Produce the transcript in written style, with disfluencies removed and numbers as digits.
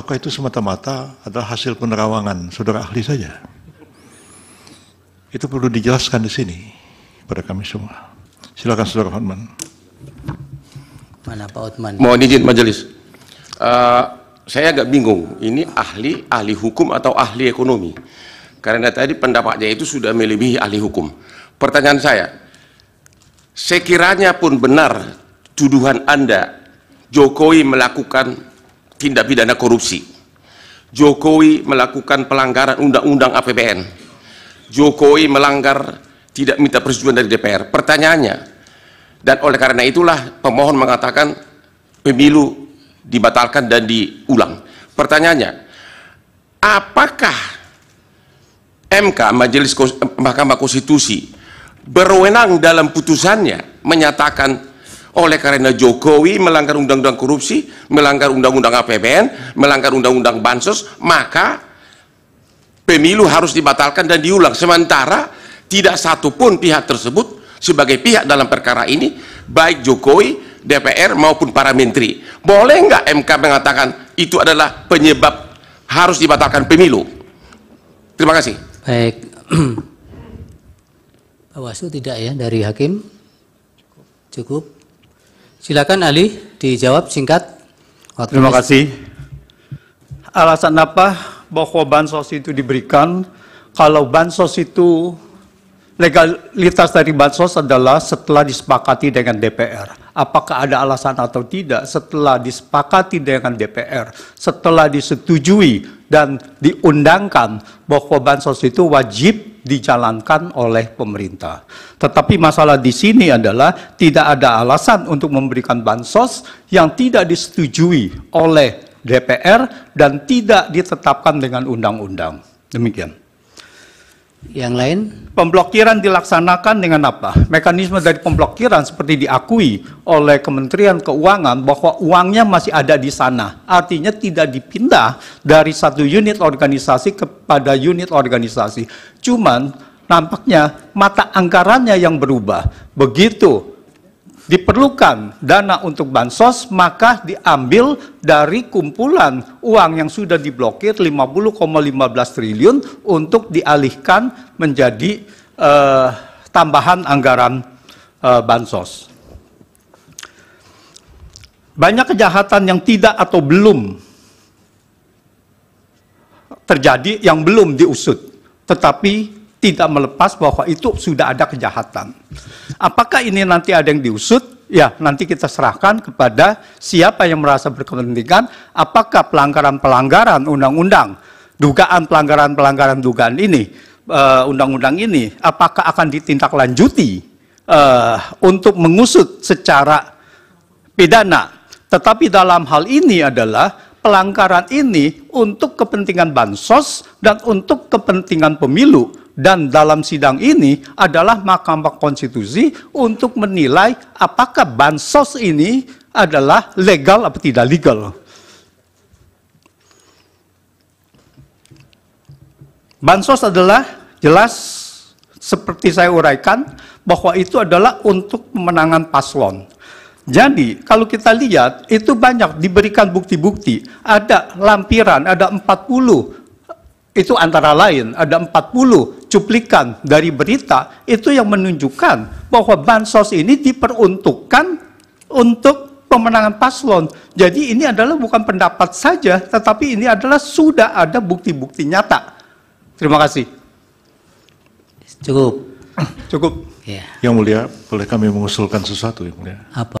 ataukah itu semata-mata adalah hasil penerawangan saudara ahli saja? Itu perlu dijelaskan di sini pada kami semua. Silakan saudara Hotman. Mana Pak Hotman? Mohon izin majelis. Saya agak bingung. Ini ahli hukum atau ahli ekonomi? Karena tadi pendapatnya itu sudah melebihi ahli hukum. Pertanyaan saya, sekiranya pun benar tuduhan Anda, Jokowi melakukan tindak pidana korupsi, Jokowi melakukan pelanggaran undang-undang APBN, Jokowi melanggar tidak minta persetujuan dari DPR. Pertanyaannya, dan oleh karena itulah pemohon mengatakan pemilu dibatalkan dan diulang. Pertanyaannya, apakah MK, Mahkamah Konstitusi, berwenang dalam putusannya menyatakan oleh karena Jokowi melanggar undang-undang korupsi, melanggar undang-undang APBN, melanggar undang-undang bansos, maka pemilu harus dibatalkan dan diulang, sementara tidak satupun pihak tersebut sebagai pihak dalam perkara ini, baik Jokowi, DPR maupun para menteri. Boleh nggak MK mengatakan itu adalah penyebab harus dibatalkan pemilu? Terima kasih. Baik. Bawaslu tidak ya dari hakim? Cukup. Silakan ahli dijawab singkat. Terima kasih. Alasan apa bahwa bansos itu diberikan? Kalau bansos itu, legalitas dari bansos adalah setelah disepakati dengan DPR. Apakah ada alasan atau tidak? Setelah disepakati dengan DPR, setelah disetujui dan diundangkan bahwa bansos itu wajib dijalankan oleh pemerintah. Tetapi masalah di sini adalah tidak ada alasan untuk memberikan bansos yang tidak disetujui oleh DPR dan tidak ditetapkan dengan undang-undang. Demikian. Yang lain? Pemblokiran dilaksanakan dengan apa? Mekanisme dari pemblokiran seperti diakui oleh Kementerian Keuangan bahwa uangnya masih ada di sana. Artinya tidak dipindah dari satu unit organisasi kepada unit organisasi. Cuman nampaknya mata anggarannya yang berubah. Begitu diperlukan dana untuk bansos, maka diambil dari kumpulan uang yang sudah diblokir 50,15 triliun untuk dialihkan menjadi tambahan anggaran bansos. Banyak kejahatan yang tidak atau belum terjadi, yang belum diusut, tetapi tidak melepas bahwa itu sudah ada kejahatan. Apakah ini nanti ada yang diusut? Ya, nanti kita serahkan kepada siapa yang merasa berkepentingan, apakah pelanggaran-pelanggaran undang-undang, dugaan pelanggaran-pelanggaran dugaan ini, undang-undang ini, apakah akan ditindaklanjuti untuk mengusut secara pidana. Tetapi dalam hal ini adalah pelanggaran ini untuk kepentingan bansos dan untuk kepentingan pemilu. Dan dalam sidang ini adalah Mahkamah Konstitusi untuk menilai apakah bansos ini adalah legal atau tidak legal. Bansos adalah jelas seperti saya uraikan bahwa itu adalah untuk pemenangan paslon. Jadi kalau kita lihat itu banyak diberikan bukti-bukti, ada lampiran, ada 40. Itu antara lain, ada 40 cuplikan dari berita, itu yang menunjukkan bahwa bansos ini diperuntukkan untuk pemenangan paslon. Jadi ini adalah bukan pendapat saja, tetapi ini adalah sudah ada bukti-bukti nyata. Terima kasih. Cukup. Cukup. Ya. Yang mulia, boleh kami mengusulkan sesuatu, yang mulia? Apa?